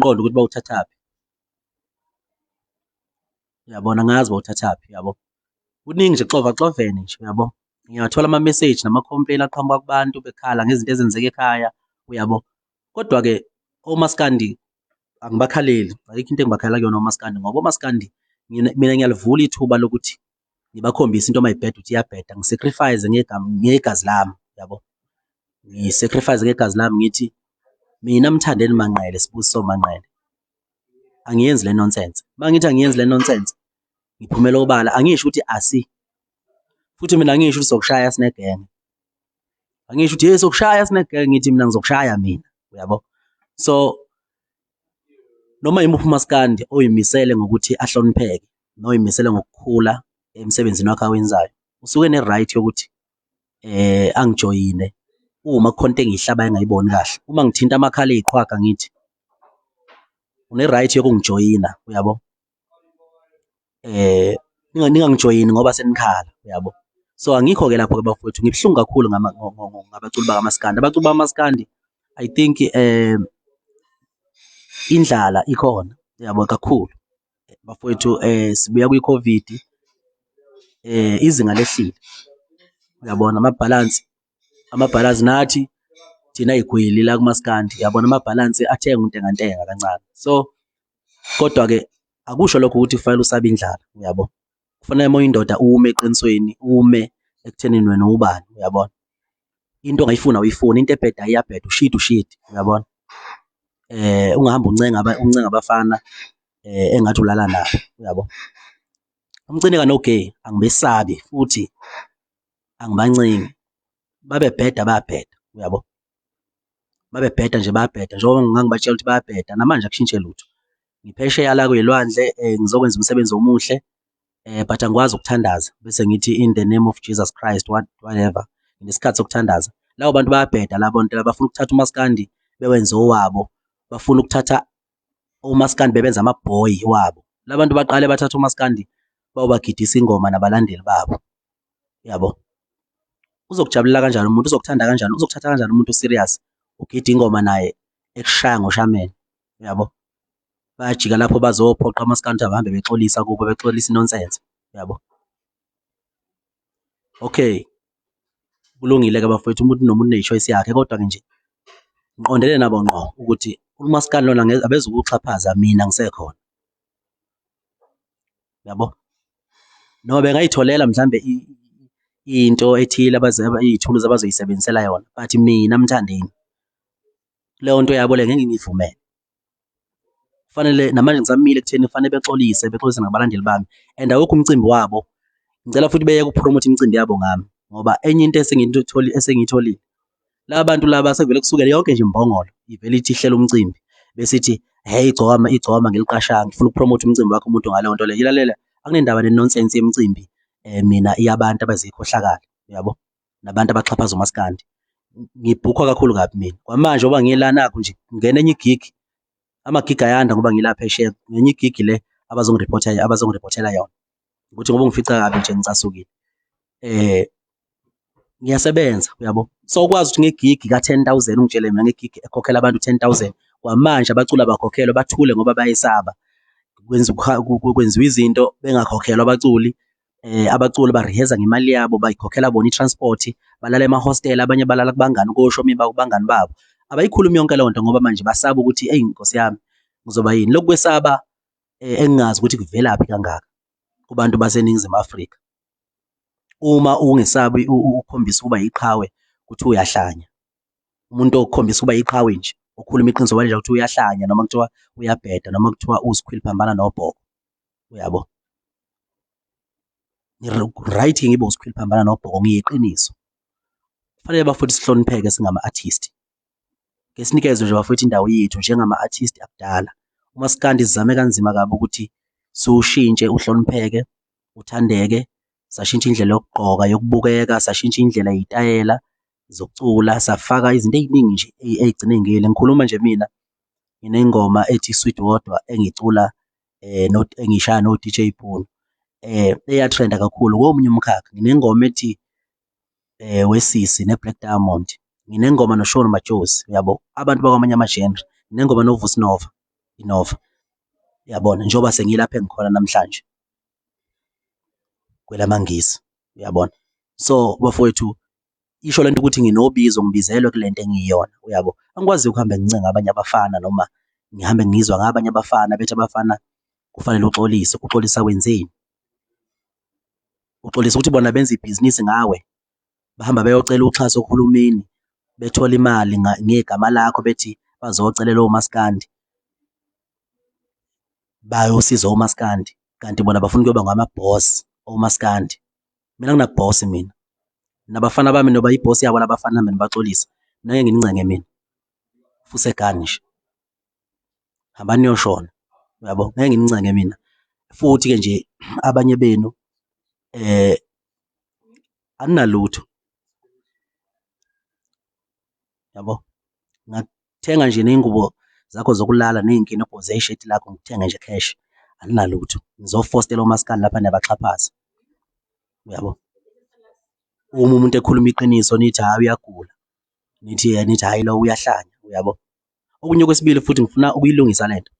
ngiqonda ukuthi bawuthathaphi. Uyabona, ngazi bawuthathaphi, yabo. Kuningi nje xovene nje, uyabo. Ngiyathola ama-message nama-complain aqhamuka kubantu bekhala ngezinto ezenzeka ekhaya, uyabo. Kodwa-ke omaskandi angibakhaleli, ayikho into engibakhalela kuyona omaskandi ngoba omaskandi mina ngiyalivula ithuba lokuthi ngibakhombise into mayibheda ukuthi iyabheda, ngisacrifice ngegazi lami, yabo. Ngisacrifice ngegazi lami ngithi mina Mthandeni Manqele, Sibusiso Manqele, angiyenzi le nonsense. Uma ngithi angiyenzi le nonsense, ngiphumela obala, angisho ukuthi futhi mina angisho ukuthi sokushaya sinegenge, angisho ukuthi sokushaya sinegenge, ngithi mina ngizokushaya mina, uyabo. So noma yimuphi umaskandi oyimisele ngokuthi ahlonipheke noyimisele ngokukhula emsebenzini wakhe awenzayo, usuke ne-right yokuthi angijoyine uma kukhona into engiyihlaba engayiboni kahle. Uma ngithinta amakhala eyiqhwaga ngithi une-right yokungijoyina, uyabo. Ningangijoyini ngoba senikhala, uyabo. So angikho-ke lapho-ke bafowethu, ngibuhlungu kakhulu ngabaculi bakamaskandi. Abaculi bakamaskandi, I think indlala ikhona, yabo, kakhulu bafowethu. Sibuya kwi-COVID, izinga lehlile, uyabona. Amabhalansi nathi thina igwili la kumaskandi, yabona, amabhalansi athenga untengantenga kancane. So kodwa-ke akusho lokho ukuthi kufanele usabe indlala, uyabo. Kufanele uma uyindoda ume eqinisweni, ume ekuthenini wena ubani, uyabona. Into ongayifuna uyifuna, into ebheda iyabheda, ushidi, uyabona. Ungahamba uncenga abafana engathi ulala nabo, uyabo. Umcindeka no-gay angibesabi futhi angibancengi, babebheda bayabheda, uyabo. Babebheda nje bayabheda, njengoba ngangibatshela ukuthi bayabheda, namanje akushintshe lutho. Ngiphesheya la kwey'lwandle, ngizokwenza umsebenzi omuhle, but angikwazi ukuthandaza bese ngithi in the name of Jesus Christ whatever, ngesikhathi sokuthandaza. Labo bantu bayabheda, labo bantu bafuna ukuthatha umaskandi bewenze owabo, bafuna ukuthatha umaskandi bebenza amabhoyi wabo. La bantu baqale bathatha umaskandi bawubagidisa ingoma nabalandeli babo, yabo. Uzokujabulela kanjani umuntu, uzokuthanda kanjani, uzokuthatha kanjani umuntu serious ugida ingoma naye ekushaya ngoshameni, yabo. Bayajika lapho bazophoqa amaskandi abahambe bexolisa kubo, bexolisa inonsense, yabo. Okay, kulungile-ke bafowethu, umuntu nomuntu une-choice yakhe, kodwa-ke nje ngiqondene nabo ngqo ukuthi umaskandi lona abezukuxhaphaza mina ngisekhona, yabo. Noma bengayitholela mhlambe into ethile iy'thuluzi abazoyisebenzisela yona, but mina Mthandeni leyo nto yabo le ngeke ngiyivumele. Kufanele namanje ngisamile ekutheni kufanele bexolise nabalandeli bami, and awukho umcimbi wabo. Ngicela futhi beyeke ukupromotha imicimbi yabo ngami, ngoba enye into esengiyitholile, laba bantu laba sevele kusukela yonke nje imbongolo ivele ithi ihlela umcimbi bese ithi hey, Igcokama ngiliqashanga, ngifuna ukupromotha umcimbi wakho umuntu ngaleyo nto leyo. Ilalela, akunendaba nenonsense yemicimbi, mina iyabantu abazikhohlakala, uyabo, nabantu abaxhaphaza umaskandi. Ngibhukhwa kakhulu kabi mina kwamanje, ngoba ngilana-kho nje ngingena enye igigi, amagigi ayanda ngoba ngila phesheya, ngenye igigi le abazongiripothela yona ukuthi ngoba ungifica kabi nje ngicasukile. Ngiyasebenza, uyabo. So ukwazi ukuthi ngegigi ka-10,000 ungitshele mina ngegigi ekhokhela abantu 10,000, kwamanje abaculi abakhokhelwa, bathule ngoba bayesaba. Kwenziwa izinto bengakhokhelwa abaculi. Abaculi bariheza ngemali yabo, bayikhokhela bona i-transport, balala emahostela, abanye balala kubangani, koshomi kubangani babo. Abayikhulumi yonke leyo nto ngoba manje basaba ukuthi eyi, Nkosi yami, ngizoba yini. Lokhu kwesaba engingazi ukuthi kuvelaphi kangaka kubantu baseNingizimu Afrika. Uma ungesabi ukukhombisa ukuba yiqhawe ukuthi uyahlanya, umuntu okukhombisa ukuba yiqhawe nje, okhuluma iqiniso wanje ukuthi uyahlanya, noma kuthiwa uyabheda, noma kuthiwa usikhwiliphambana nobhoko, uyabo. Right-ke ngibe usikhwiliphambana nobhoko, ngiyiqiniso. Kufanele bafuthi sihlonipheke singama-artist, ngesinikezwe nje bafowethu indawo yethu njengama-artist akudala. Umaskandi sizame kanzima kabi ukuthi siwushintshe uhlonipheke, uthandeke. Sashintsha indlela yokugqoka, yokubukeka, sashintsha indlela yey'tayela zokucula, safaka izinto ey'ningi nje ey'gcine ngile. Ngikhuluma nje mina nginengoma ethi Sweet Wodwa engicula engishaya no-DJ Bhunu, eyatrenda kakhulu komunye umkhakha. Nginengoma ethi Wesisi ne-Black Diamond, nginengoma noShawn Majosi, uyabo, abantu bakwamanye ama-genre. Nginengoma noVusi Nova, inova, uyabona, njengoba sengilapha engikhona namhlanje kwelamangisi, uyabona. So bafowethu, isho lento ukuthi nginobizo, ngibizelwe kule nto engiyiyona, uyabo. Angikwazi ukuhambe ngincenga abanye abafana noma ngihambe ngizwa ngabanye abafana bethi abafana kufanele uxolise. Uxolisa wenzeni? Uxolisa ukuthi bona benza ibhizinisi ngawe, bahamba beyocela uxhaso kuhulumeni, bethola imali ngegama lakho, bethi bazocelela omaskandi, bayosiza omaskandi, kanti bona bafuna ukuyoba ngama-boss omaskandi. Mina nginaboss mina, nabafana bami noba ibhosi yabo labafana nami nibaxolisa, mina ngeke nginincenge mina, fusegani nje, hambani niyoshona, uyabo, ngeke nginincenge mina. Futhi-ke nje abanye benu aninalutho, yabo. Ngathenga nje ney'ngubo zakho zokulala ney'nkinobho zesheti lakho, ngithenge nje cash, aninalutho. Ngizofostela omaskandi lapha niyabaxhaphaza, uyabo. Uma umuntu ekhuluma iqiniso nithi hhayi uyagula, nithi hhayi lo uyahlanya, uyabo. Okunye okwesibili futhi ngifuna ukuyilungisa lento.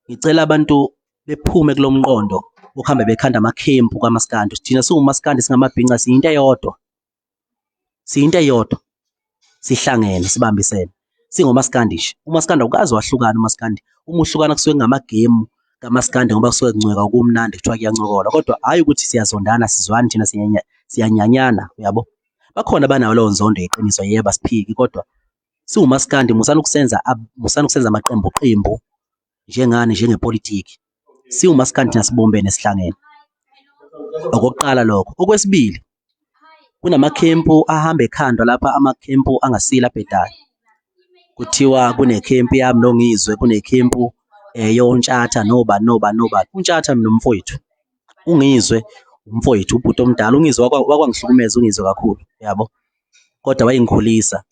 Ngicela abantu bephume kulo mqondo ukuhambe bekhanda amakhempu kamaskandi. Thina siwumaskandi singamabhinca siyinto eyodwa, siyinto eyodwa, sihlangene sibambisene singomaskandi nje. Umaskandi awukazi wahlukana umaskandi. Uma uhlukana kusuke kungamagemu kamaskandi ngoba kusuke kuncweka kumnandi kuthiwa kuyancokola, kodwa hhayi ukuthi siyazondana sizwani thina siyanyanyana, uyabo. Bakhona abanayo leyo nzondo yeqiniso, yebo asiphiki, kodwa siwumaskandi musana ukusenza amaqembu qembu njengani, njengepolitiki. Siwumaskandi thina sibumbene sihlangene. Okokuqala lokho. Okwesibili, kunamakhempu ahamba ekhandwa lapha, amakhempu angasile abhedayo. Kuthiwa kunekhempu yami noNgizwe, kunekhempu yoNtshatha noba. uNtshatha mina umfowethu, uNgizwe umfowethu, ubhuti omdala. uNgizwe wakwangihlukumeza uNgizwe kakhulu, yabo, kodwa wayengikhulisa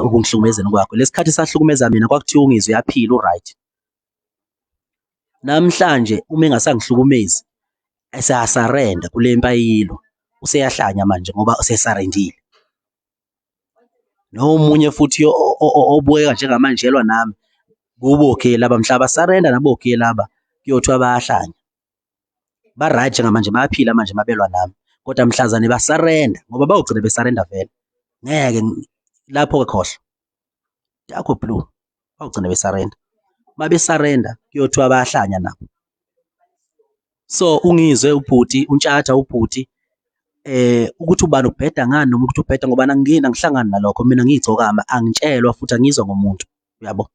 ukungihlukumezeni kwakho. Lesikhathi sahlukumeza mina kwakuthiwa uNgizwe uyaphila, u-right. Namhlanje uma engasangihlukumezi, esasarenda kule mpayilo, useyahlanya manje ngoba usesarendile. Nomunye futhi obukeka njengamanjelwa nami, kubo-ke laba mhla basarenda nabo-ke laba kuyothiwa bayahlanya. Ba-right njengamanje, bayaphila manje mabelwa nami, kodwa mhlazane basarenda ngoba bayogcina besarenda vele. Ngeke lapho-ke khohlwa yakho blue, bayogcina besarenda. Uma besarenda kuyothiwa bayahlanya nabo. So uNgizwe ubhuti, uNtshatha ubhuti, ukuthi ubani ubheda ngani noma ukuthi ubheda ngoba angihlangani nalokho. Mina ngiyigcokama, angitshelwa futhi angizwa ngomuntu, uyabo.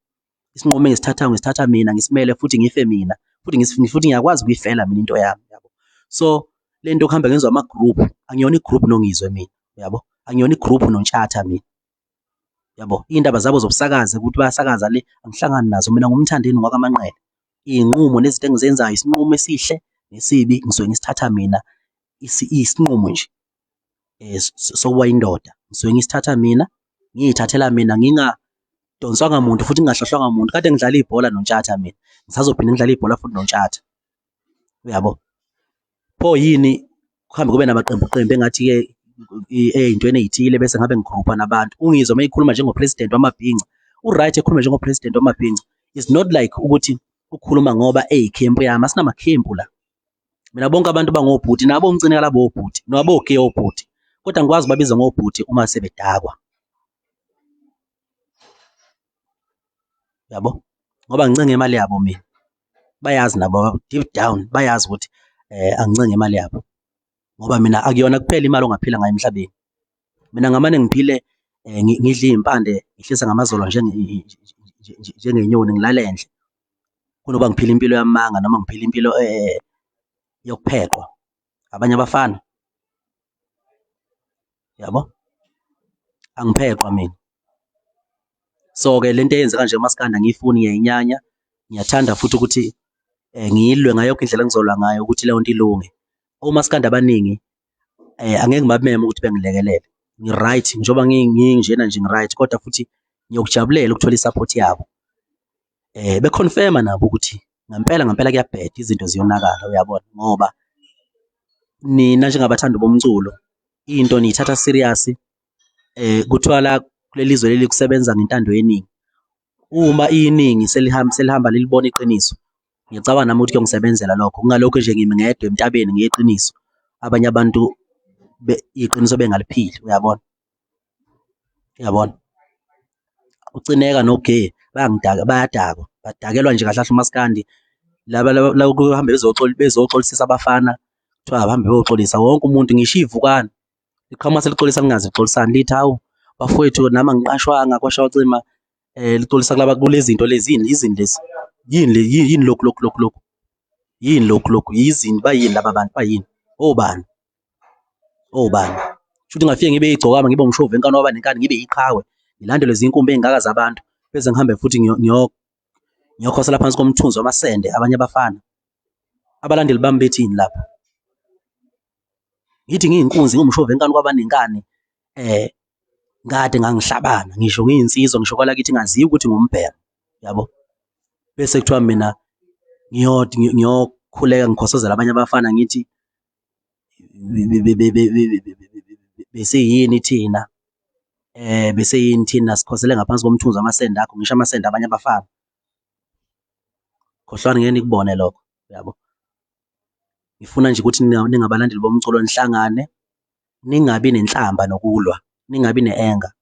Isinqumo ngisithatha mina, ngisimele futhi ngife mina, futhi ngiyakwazi ukuyifela mina into yami, yabo. So le nto yokuhamba ngenzwa ama-group, angiyona i-group noNgizwe mina, yabo. Angiyona i-group noNtshatha mina, yabo. Iy'ndaba zabo zobusakazi ukuthi bayasakaza le, angihlangani nazo. Mina ngumthandeni ngwakamanqele. Iy'nqumo nezinto engizenzayo, isinqumo esihle nesibi ngisuke ngisithatha mina, isinqumo nje sokuba indoda ngisuke ngisithatha mina, ngiy'thathela mina, ngingadonswanga muntu futhi ngingahlahlwanga muntu. Kade ngidlala ibhola noNtshatha mina, ngisazophinda ngidlala ibhola futhi noNtshatha, uyabo. Pho yini kuhambe kube namaqembu engathi-ke ey'ntweni ey'thile bese ngabe ngigrupha nabantu. uNgizwe uma ekhuluma njengopresident wamabhinca, u-right ekhuluma njengopresident wamabhinca. It's not like ukuthi ukhuluma ngoba eyikhempu yami, asinamakhempu la. Mina bonke abantu bangobhuti, nabo umgcine labo obhuti, nabo-ke obhuti, kodwa ngikwazi babiza ngobhuti uma sebedakwa, yabo, ngoba ngincenge imali yabo mina. Bayazi nabo deep down, bayazi ukuthi angincenge imali yabo, ngoba mina akuyona kuphela imali ongaphila ngayo emhlabeni. Mina ngamane ngiphile ngidle iy'mpande, ngihlisa ngamazolo njengenyoni, ngilale endle, kunoba ngiphila impilo yamanga noma ngiphila impilo yokupheqwa abanye abafana, yabo. Angipheqwa mina. So-ke lento eyenzeka nje umaskandi angiyifuni, ngiyayinyanya. Ngiyathanda futhi ukuthi ngiyilwe ngayo yonke indlela engizolwa ngayo ukuthi leyo nto ilunge. Omaskandi abaningi angeke ngibameme ukuthi bengilekelele. Ngi-right njengoba nginjena nje, ngi-right, kodwa futhi ngiyokujabulela ukuthola i-support yabo. Beconfirma nabo ukuthi ngampela kuyabheda, izinto ziyonakala, uyabona, ngoba nina njengabathandi bomculo into niyithatha serious. Kuthiwa la kuleli zwe leli kusebenza ngentando yeningi. uma iningi selihamba lilibona iqiniso, ngiyacabanga nami ukuthi kuyongisebenzela lokho. Kungalokho nje ngimi ngedwa emtabeni ngeqiniso, abanye abantu iqiniso bengaliphili, uyabona? Ucineka noGay bayadakwa, badakelwa nje kahle kahle uMaskandi. Laba kuhambe bezoxolisisa abafana, kuthiwa abahambe beyoxolisa wonke umuntu, ngisho iy'vukana liqhamuka selixolisa lingazi lixolisani, lithi hawu bafowethu nama ngiqashwanga kwashawacima, lixolisa kule zinto lezi, yini lezi, yini lokhu, yizini, bayini laba bantu, bayini, obani, shuthi ngafike ngibe Igcokama, ngibe umshovu wenkani waba nenkani, ngibe iqhawe, ngilandele zinkumbi ey'ngaka zabantu, bese ngihambe futhi ngiyokhosela phansi komthunzi wamasende abanye abafana. Abalandeli bami bethini lapho? Ngithi ngiyinkunzi, ngumshovu wenkani kwaba nenkani, kade ngangihlabana, ngisho ngiyinsizwa, ngisho kwalakithi ngaziwa ukuthi ngumbhemu, yabo? Bese kuthiwa mina ngiyokhuleka ngikhosozela abanye abafana, ngithi besiyini thina sikhosele ngaphansi komthunzi wamasende akho, ngisho amasende abanye abafana. Khohlwane ngeke nikubone lokho, yabo? Ngifuna nje ukuthi ningabalandeli bomculo nihlangane, ningabi nenhlamba nokulwa, ningabi ne-anger.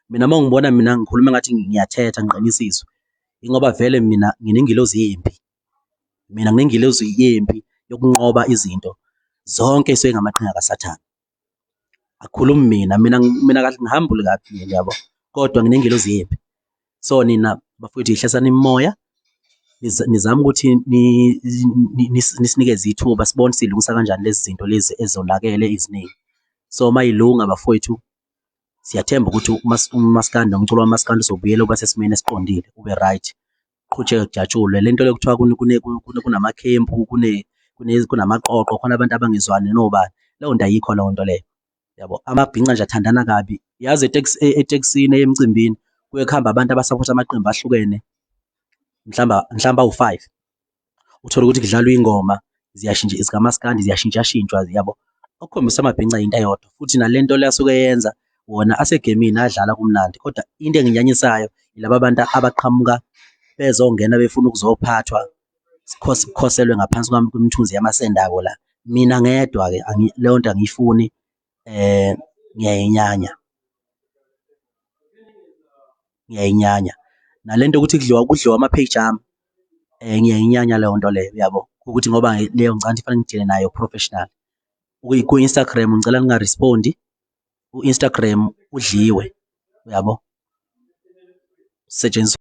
Mina uma ngibona mina ngikhuluma ngathi ngiyathetha ngiqinisiswe, ingoba vele mina nginengilozi yempi, mina nginengilozi yempi yokunqoba izinto zonke ey'suke ngamaqhinga kaSathane. Akukhulumi mina kahle ngihambule kabi, yabo, kodwa nginengilozi yempi. So nina bafowethu yihlesanani imimoya, nizame ukuthi nisinikeze ithuba sibone silungisa kanjani lezi zinto lezi ezonakele eziningi. So mayilunga bafowethu, siyathemba ukuthi uMaskandi nomculo wamaskandi uzobuyela uba sesimeni esiqondile, ube right, qhutsheke kujatshulwe. Le nto le kuthiwa kunamakhempu, kunamaqoqo, khona abantu abangezwani nobani, leyo nto ayikho leyo nto leyo, yabo? Amabhinca nje athandana kabi, yazi etekisini emcimbini kuye kuhamba abantu abasaphotha amaqembu ahlukene, mhlawumbe awu-5, uthole ukuthi kudlalwa ingoma zikaMaskandi ziyashintshashintshwa, yabo? Okukhombisa amabhinca into eyodwa, futhi nale nto le asuke yenza wona asegemini adlala kumnandi, kodwa into enginyanyisayo yilaba abantu abaqhamuka bezongena befuna ukuzophathwa, sikhoselwe ngaphansi kwemithunzi yamasende abo la. Mina ngedwa-ke leyo nto angiyifuni, ngiyayinyanya, nale nto ukuthi kudliwa ama-page ami, ngiyayinyanya leyo nto leyo, yabo? Ukuthi ngoba leyo ngicabanga fanele ngidile nayo professional. Ku-Instagram ngicela ningarespondi, u-Instagram udliwe, yabo? Setshenziswa